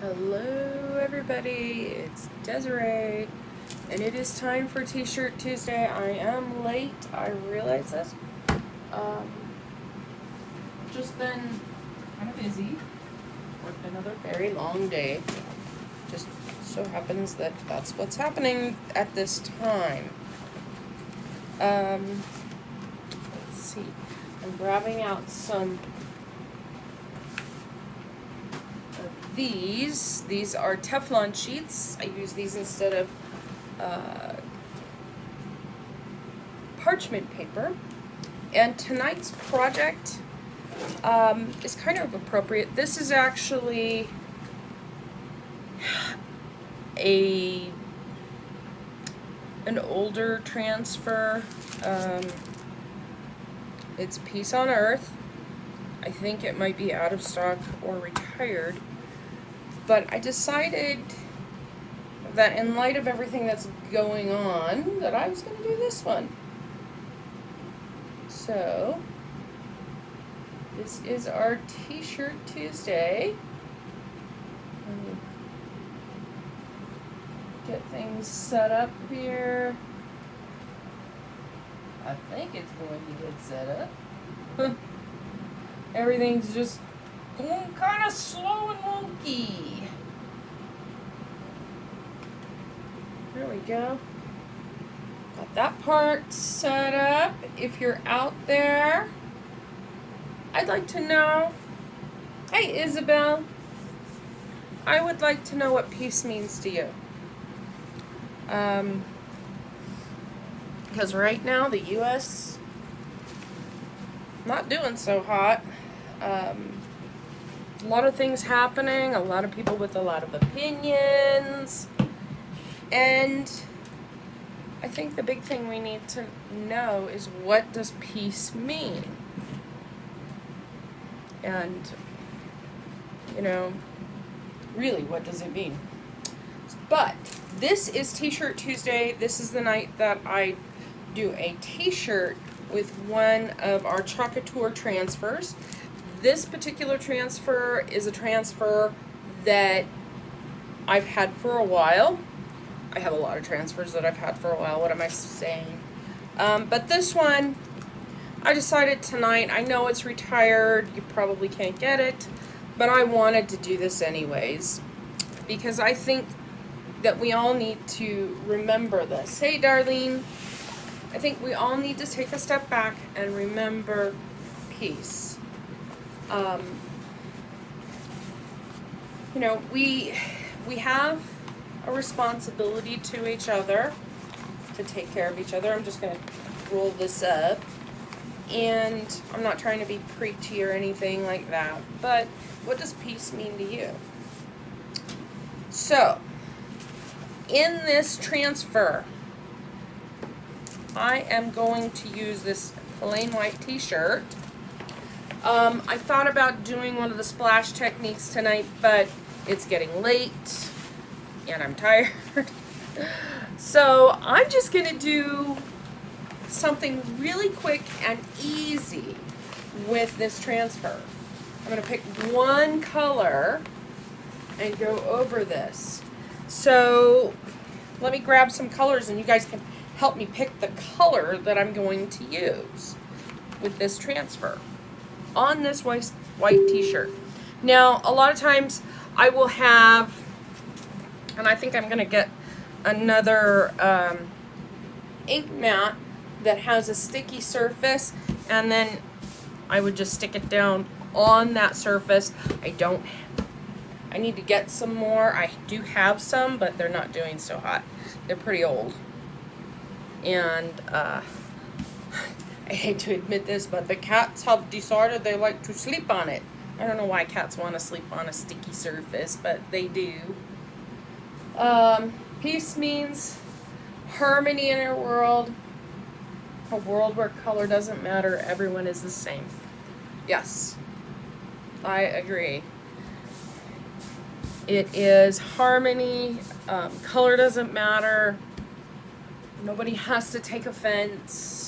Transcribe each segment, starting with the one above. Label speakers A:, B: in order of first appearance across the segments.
A: Hello everybody, it's Desiree, and it is time for T-Shirt Tuesday. I am late, I realize this. Um, just been kind of busy, worked another very long day. Just so happens that that's what's happening at this time. Let's see, I'm grabbing out some These are Teflon sheets. I use these instead of parchment paper. And tonight's project is kind of appropriate. This is actually an older transfer. It's Peace on Earth. I think it might be out of stock or retired. But I decided that in light of everything that's going on, that I was going to do this one. So, this is our T-Shirt Tuesday. Let me get things set up here. I think it's going to get set up. Everything's just going kind of slow and wonky. There we go. Got that part set up. If you're out there, I'd like to know. Hey, Isabel. I would like to know what peace means to you. Because right now the U.S. not doing so hot. A lot of things happening, a lot of people with a lot of opinions, and I think the big thing we need to know is, what does peace mean? And, really, what does it mean? But this is T-Shirt Tuesday. This is the night that I do a T-shirt with one of our Chocatour transfers. This particular transfer is a transfer that I've had for a while. I have a lot of transfers that I've had for a while. What am I saying? But this one, I decided tonight, I know it's retired, you probably can't get it, but I wanted to do this anyways, because I think that we all need to remember this. Hey, Darlene. I think we all need to take a step back and remember peace. We have a responsibility to each other to take care of each other. I'm just going to roll this up, and I'm not trying to be preachy or anything like that, but what does peace mean to you? So, in this transfer, I am going to use this plain white T-shirt. I thought about doing one of the splash techniques tonight, but it's getting late and I'm tired. So I'm just going to do something really quick and easy with this transfer. I'm going to pick one color and go over this. So let me grab some colors and you guys can help me pick the color that I'm going to use with this transfer on this white T-shirt. Now, a lot of times I will have, and I think I'm going to get another ink mat that has a sticky surface, and then I would just stick it down on that surface. I need to get some more. I do have some, but they're not doing so hot. They're pretty old. And I hate to admit this, but the cats have decided they like to sleep on it. I don't know why cats want to sleep on a sticky surface, but they do. Peace means harmony in our world. A world where color doesn't matter, everyone is the same. Yes, I agree. It is harmony. Color doesn't matter. Nobody has to take offense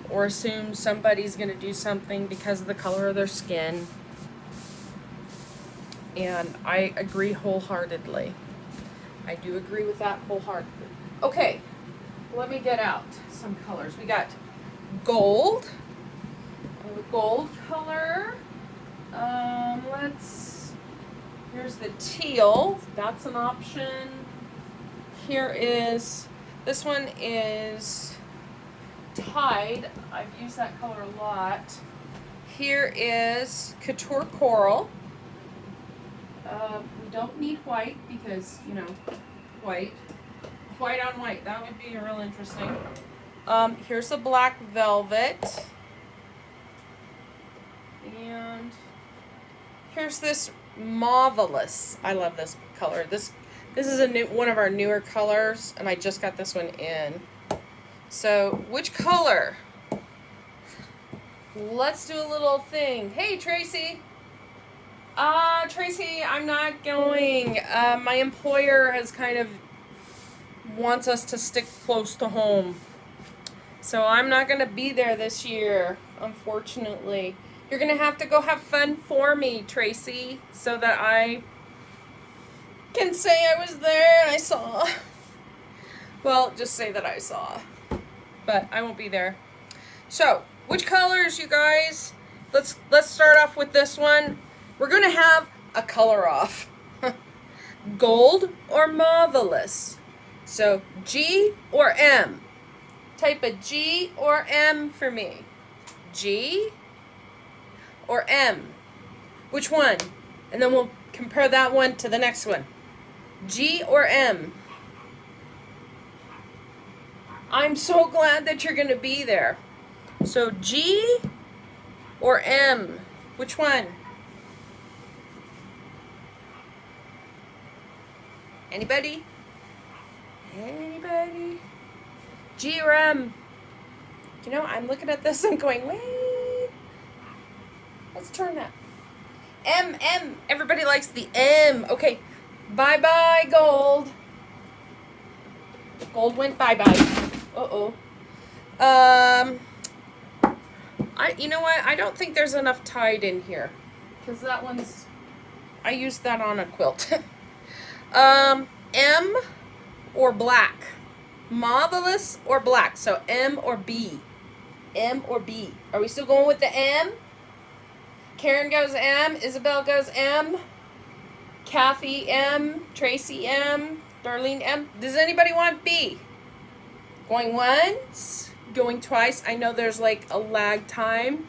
A: or assume somebody's going to do something because of the color of their skin. And I agree wholeheartedly. I do agree with that wholeheartedly. Okay, let me get out some colors. We got gold. A gold color. Here's the teal. That's an option. Here is, this one is Tide. I've used that color a lot. Here is Couture Coral. We don't need white because, you know, white on white, that would be real interesting. Here's a black velvet. And here's this Marvelous. I love this color. This is one of our newer colors, and I just got this one in. So, which color? Let's do a little thing. Hey, Tracy. Tracy, I'm not going. My employer has kind of wants us to stick close to home. So I'm not going to be there this year, unfortunately. You're going to have to go have fun for me, Tracy, so that I can say I was there and I saw. Well, just say that I saw. But I won't be there. So, which colors, you guys? Let's start off with this one. We're going to have a color off. Gold or Marvelous. So, G or M? Type a G or M for me. G or M? Which one? And then we'll compare that one to the next one. G or M? I'm so glad that you're going to be there. So G or M? Which one? Anybody? Anybody? G or M? You know, I'm looking at this and going, wait. Let's turn that. M. Everybody likes the M. Okay. Bye-bye, gold. Gold went bye-bye. Uh-oh. You know what? I don't think there's enough Tide in here. Because that one's... I used that on a quilt. M or black? Marvelous or black? So M or B? M or B? Are we still going with the M? Karen goes M. Isabel goes M. Kathy M. Tracy M. Darlene M. Does anybody want B? Going once? Going twice? I know there's like a lag time.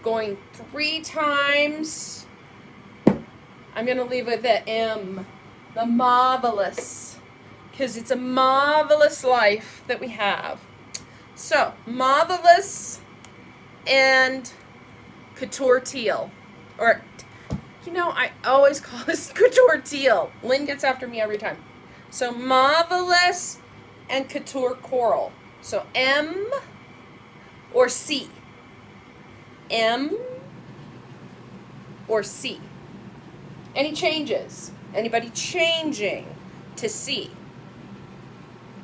A: Going 3 times. I'm going to leave with the M. The Marvelous. Because it's a marvelous life that we have. So, Marvelous and Couture Teal. Or, you know, I always call this Couture Teal. Lynn gets after me every time. So, Marvelous and Couture Coral. So, M or C? M or C? Any changes? Anybody changing to C?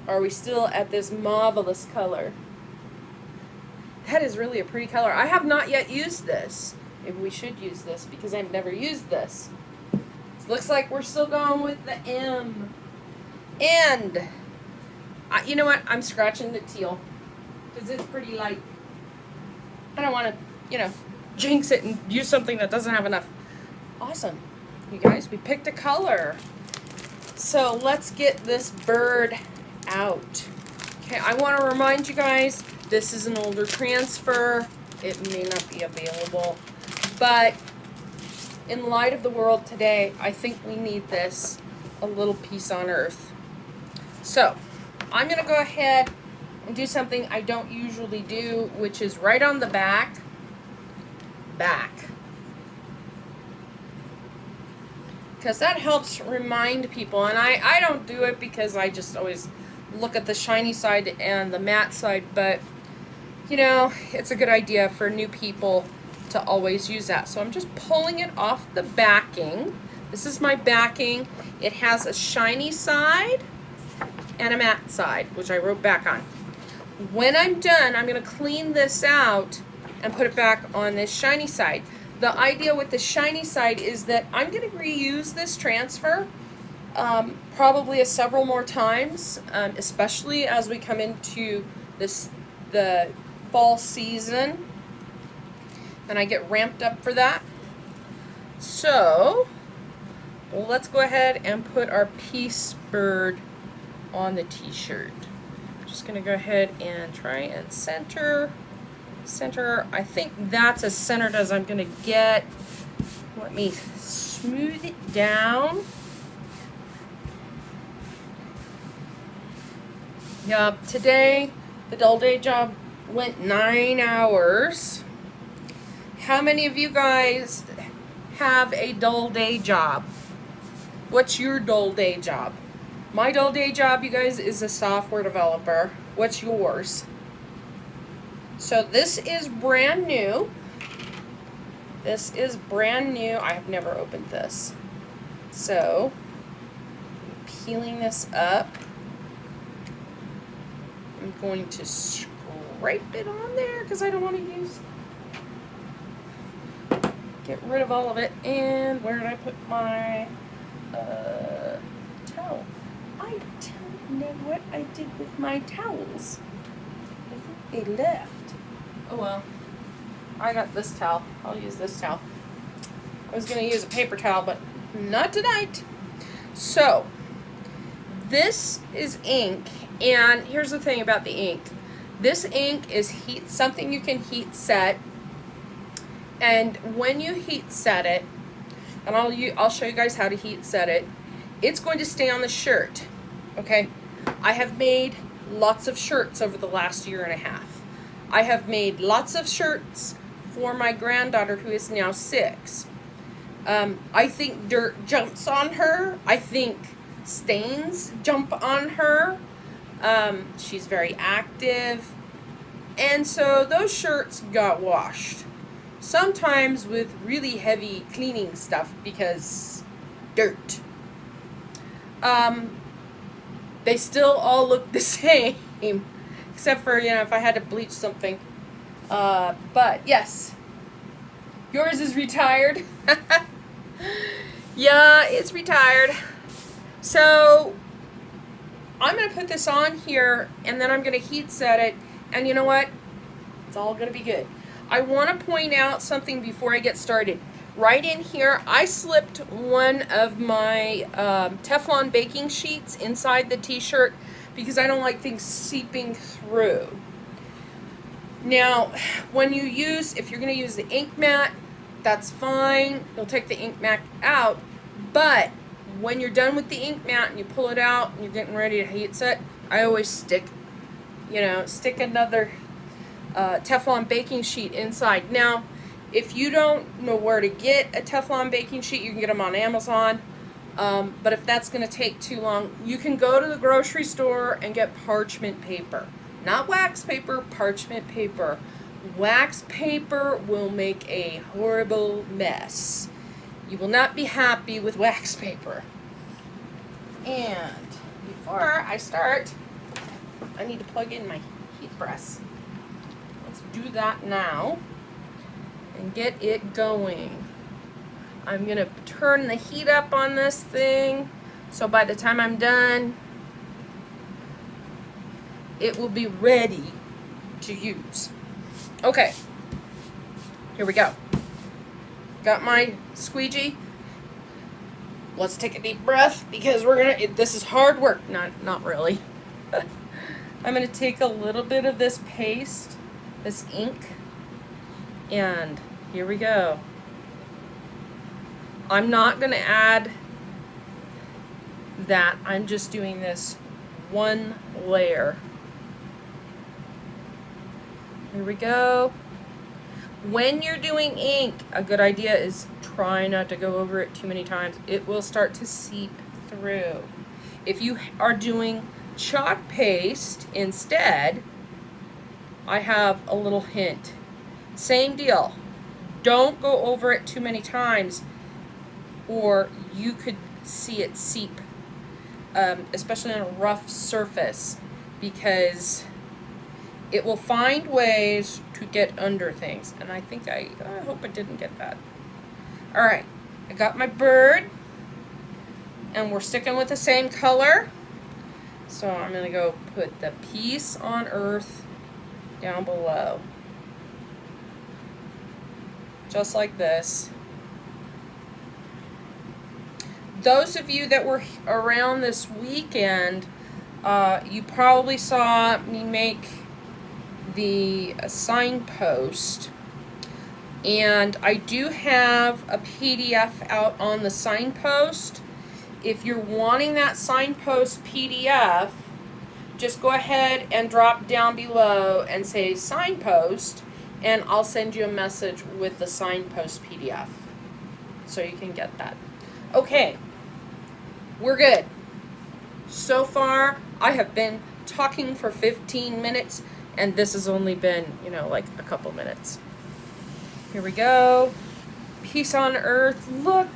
A: Or are we still at this marvelous color? That is really a pretty color. I have not yet used this. Maybe we should use this because I've never used this. It looks like we're still going with the M. And, you know what? I'm scratching the teal because it's pretty light. I don't want to, you know, jinx it and use something that doesn't have enough. Awesome. You guys, we picked a color. So let's get this bird out. Okay, I want to remind you guys, this is an older transfer. It may not be available. But in light of the world today, I think we need this, a little piece on earth. So, I'm going to go ahead and do something I don't usually do, which is right on the back. Because that helps remind people. And I don't do it because I just always look at the shiny side and the matte side. But, you know, it's a good idea for new people to always use that. So I'm just pulling it off the backing. This is my backing. It has a shiny side and a matte side, which I wrote back on. When I'm done, I'm going to clean this out and put it back on this shiny side. the idea with the shiny side is that I'm going to reuse this transfer probably several more times, especially as we come into the fall season and I get ramped up for that. So let's go ahead and put our Peace Bird on the t-shirt. Just going to go ahead and try and center. I think that's as centered as I'm going to get. Let me smooth it down. Yup, today the dull day job went 9 hours. How many of you guys have a dull day job? What's your dull day job? My dull day job, you guys, is a software developer. What's yours? So this is brand new. This is brand new. I have never opened this. So, peeling this up. I'm going to scrape it on there because I don't want to use. Get rid of all of it. And where did I put my towel? I don't know what I did with my towels. I think they left. Oh well. I got this towel. I'll use this towel. I was going to use a paper towel, but not tonight. So, this is ink, and here's the thing about the ink. This ink is something you can heat set, and when you heat set it, and I'll show you guys how to heat set it, it's going to stay on the shirt, okay? I have made lots of shirts over the last year and a half. I have made lots of shirts for my granddaughter who is now 6. I think dirt jumps on her. I think stains jump on her. She's very active. And so those shirts got washed. Sometimes with really heavy cleaning stuff because dirt. They still all look the same. Except for, if I had to bleach something. But yes. Yours is retired. Yeah, it's retired. So, I'm going to put this on here, and then I'm going to heat set it. And you know what? It's all going to be good. I want to point out something before I get started. Right in here, I slipped one of my Teflon baking sheets inside the t-shirt because I don't like things seeping through. Now, if you're going to use the ink mat, that's fine. You'll take the ink mat out. But when you're done with the ink mat and you pull it out and you're getting ready to heat set, I always stick another Teflon baking sheet inside. Now, if you don't know where to get a Teflon baking sheet, you can get them on Amazon. But if that's going to take too long, you can go to the grocery store and get parchment paper. Not wax paper, parchment paper. Wax paper will make a horrible mess. You will not be happy with wax paper. And before I start, I need to plug in my heat press. Let's do that now and get it going. I'm going to turn the heat up on this thing, so by the time I'm done, it will be ready to use. Okay, here we go. Got my squeegee. Let's take a deep breath because this is hard work. Not really. I'm going to take a little bit of this paste, this ink, and here we go. I'm not going to add that. I'm just doing this one layer. Here we go. When you're doing ink, a good idea is try not to go over it too many times. It will start to seep through. If you are doing chalk paste instead, I have a little hint. Same deal. Don't go over it too many times, or you could see it seep, especially on a rough surface, because it will find ways to get under things. And I think I hope I didn't get that. All right, I got my bird, and we're sticking with the same color. So I'm gonna go put the Peace on Earth down below. Just like this. Those of you that were around this weekend, you probably saw me make the signpost. And I do have a PDF out on the signpost. If you're wanting that signpost PDF, just go ahead and drop down below and say signpost, and I'll send you a message with the signpost PDF so you can get that. Okay, we're good. So far, I have been talking for 15 minutes, and this has only been, like a couple minutes. Here we go. Peace on Earth. Look.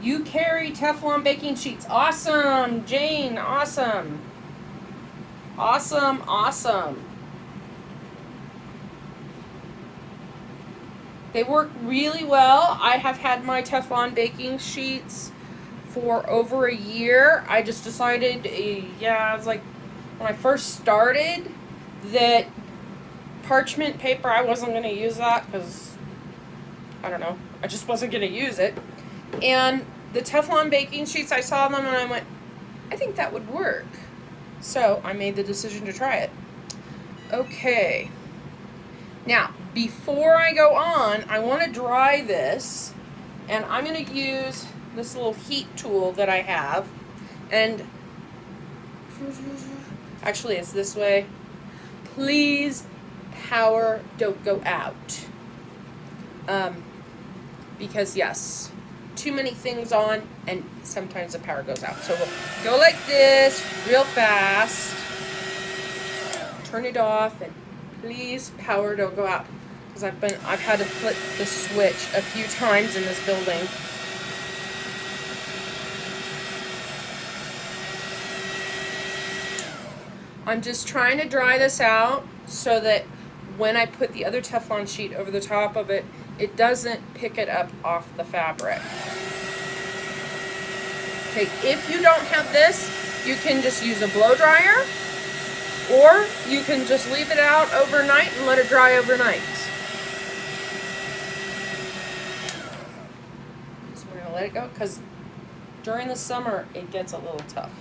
A: You carry Teflon baking sheets. Awesome, Jane. Awesome. Awesome, awesome. They work really well. I have had my Teflon baking sheets for over a year. I just decided, it's like when I first started, that parchment paper, I wasn't going to use that because, I don't know, I just wasn't going to use it. And the Teflon baking sheets, I saw them and I went, I think that would work. So I made the decision to try it. Okay. Now, before I go on, I want to dry this, and I'm going to use this little heat tool that I have. And actually, it's this way. Please, power don't go out. Because yes, too many things on, and sometimes the power goes out. So we'll go like this, real fast. Turn it off, and please, power don't go out. Because I've had to flip the switch a few times in this building. I'm just trying to dry this out so that when I put the other Teflon sheet over the top of it, it doesn't pick it up off the fabric. Okay, if you don't have this, you can just use a blow dryer, or you can just leave it out overnight and let it dry overnight. So we're gonna let it go, because during the summer, it gets a little tough.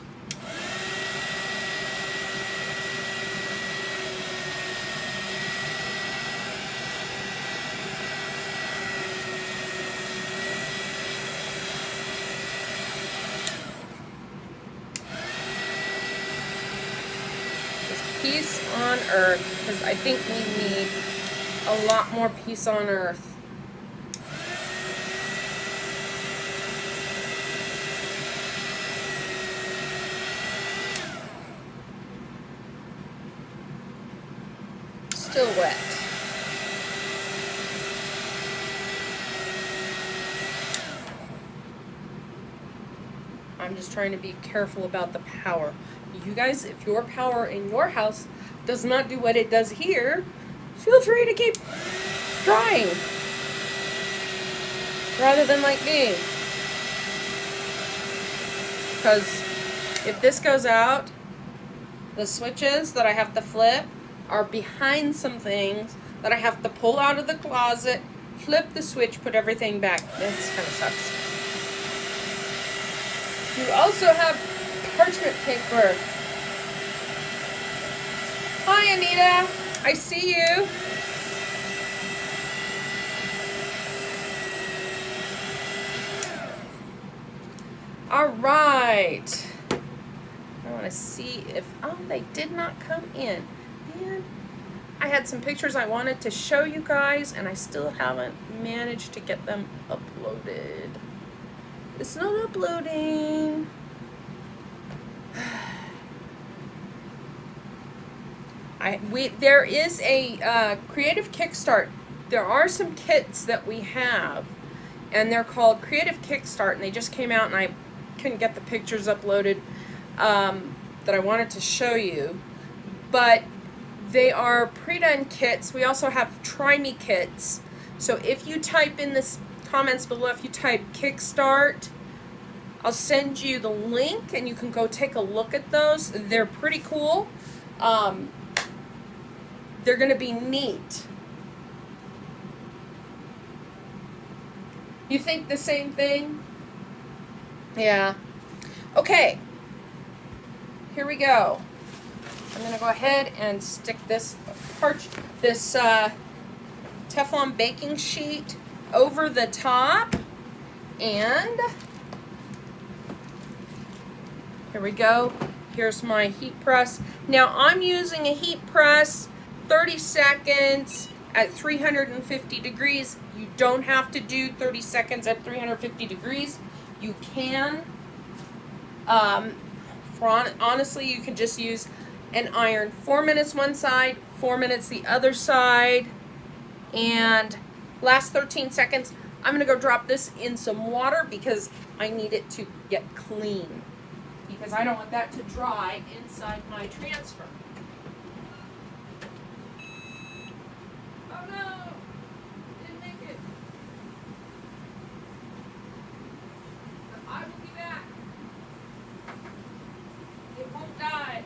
A: Peace on Earth, because I think we need a lot more peace on Earth. Still wet. I'm just trying to be careful about the power. You guys, if your power in your house does not do what it does here, feel free to keep drying. Rather than like me. Because if this goes out, the switches that I have to flip are behind some things that I have to pull out of the closet, flip the switch, put everything back. This kind of sucks. You also have parchment paper. Hi, Anita. I see you. All right. I want to see if... Oh, they did not come in. Man, I had some pictures I wanted to show you guys, and I still haven't managed to get them uploaded. It's not uploading. There is a creative Kickstart. There are some kits that we have, and they're called Creative Kickstart, and they just came out, and I couldn't get the pictures uploaded that I wanted to show you, but they are pre-done kits. We also have Try Me kits. So if you type in the comments below, if you type Kickstart, I'll send you the link and you can go take a look at those. They're pretty cool. They're going to be neat. You think the same thing? Yeah. Okay. Here we go. I'm going to go ahead and stick this Teflon baking sheet over the top, and here we go. Here's my heat press. Now I'm using a heat press 30 seconds at 350 degrees. You don't have to do 30 seconds at 350 degrees. You can, honestly, you can just use an iron 4 minutes one side, 4 minutes the other side, and last 13 seconds, I'm gonna go drop this in some water because I need it to get clean, because I don't want that to dry inside my transfer. Oh no, didn't make it. But I will be back. It won't die.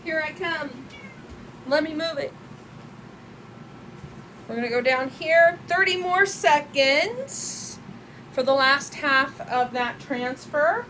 A: Here I come. Let me move it. We're going to go down here, 30 more seconds for the last half of that transfer.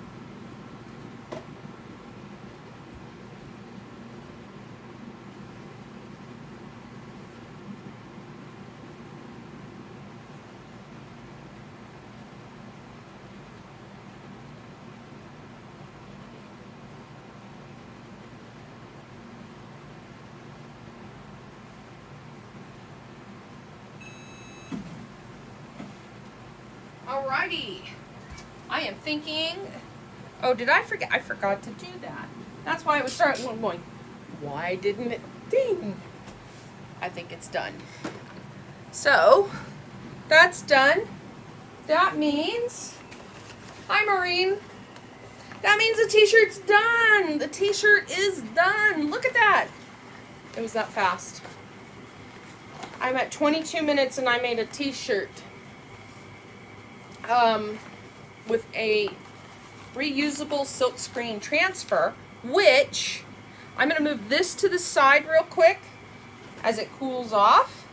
A: Alrighty, I am thinking, oh, did I forget? I forgot to do that. That's why I was starting going, why didn't it ding? I think it's done. So, that's done. That means, hi Maureen, that means the t-shirt's done. The t-shirt is done. Look at that. It was that fast. I'm at 22 minutes and I made a t-shirt. With a reusable silkscreen transfer, which I'm going to move this to the side real quick as it cools off,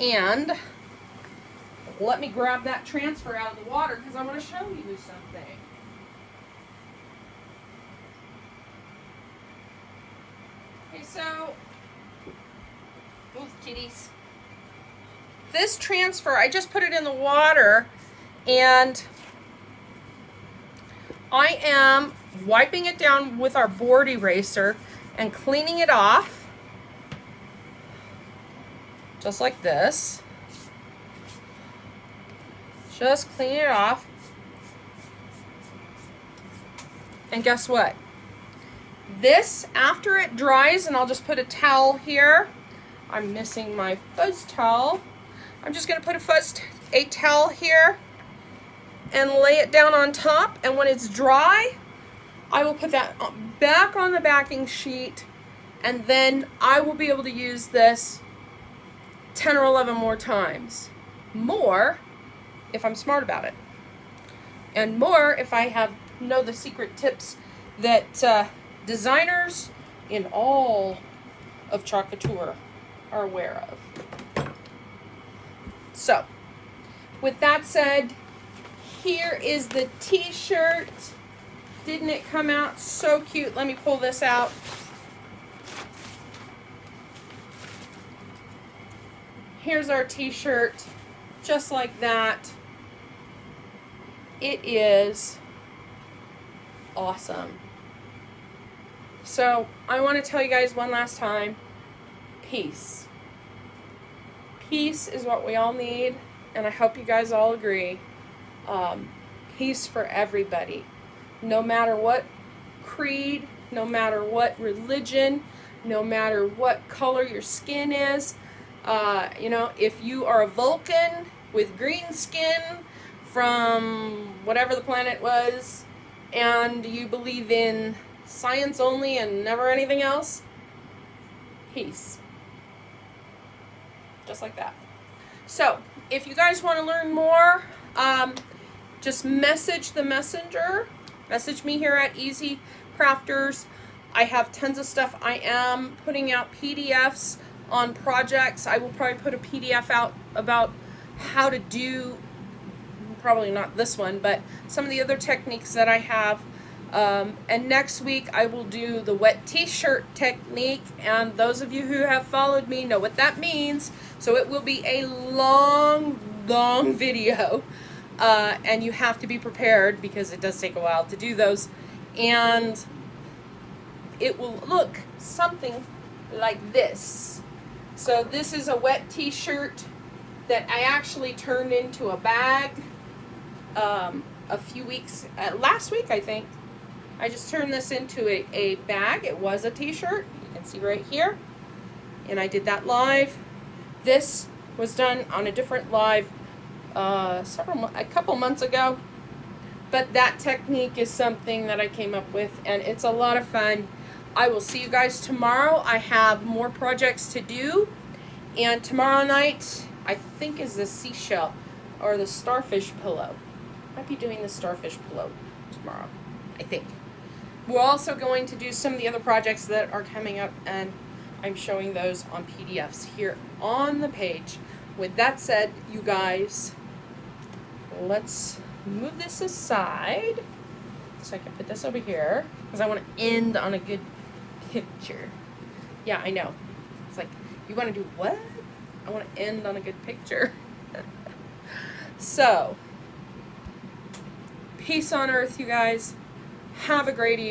A: and let me grab that transfer out of the water because I want to show you something. Okay, so, ooh, kitties. This transfer, I just put it in the water, and I am wiping it down with our board eraser and cleaning it off, just like this. Just clean it off. And guess what? This, after it dries, and I'll just put a towel here. I'm missing my fuzz towel. I'm just going to put a towel here and lay it down on top, and when it's dry, I will put that back on the backing sheet, and then I will be able to use this 10 or 11 more times. More if I'm smart about it, and more if I know the secret tips that designers in all of Chocolate Tour are aware of. So, with that said, here is the t-shirt. Didn't it come out so cute? Let me pull this out. Here's our t-shirt, just like that. It is awesome. So, I want to tell you guys one last time, peace. Peace is what we all need, and I hope you guys all agree. Peace for everybody. No matter what creed, no matter what religion, no matter what color your skin is. You know, if you are a Vulcan, with green skin from whatever the planet was, and you believe in science only and never anything else, peace. Just like that. So, if you guys want to learn more, just message the messenger. Message me here at Easy Crafters. I have tons of stuff. I am putting out PDFs on projects. I will probably put a PDF out about how to do, probably not this one, but some of the other techniques that I have. And next week I will do the wet t-shirt technique, and those of you who have followed me know what that means. So it will be a long video, and you have to be prepared because it does take a while to do those, and it will look something like this. So this is a wet t-shirt that I actually turned into a bag a few weeks, last week I think. I just turned this into a bag. It was a t-shirt, you can see right here, and I did that live. This was done on a different live a couple months ago, but that technique is something that I came up with, and it's a lot of fun. I will see you guys tomorrow. I have more projects to do, and tomorrow night I think is the seashell or the starfish pillow. Might be doing the starfish pillow tomorrow, I think. We're also going to do some of the other projects that are coming up, and I'm showing those on PDFs here on the page. With that said, you guys, let's move this aside so I can put this over here, because I want to end on a good picture. Yeah, I know. It's like, you want to do what? I want to end on a good picture. So, peace on earth, you guys. Have a great evening.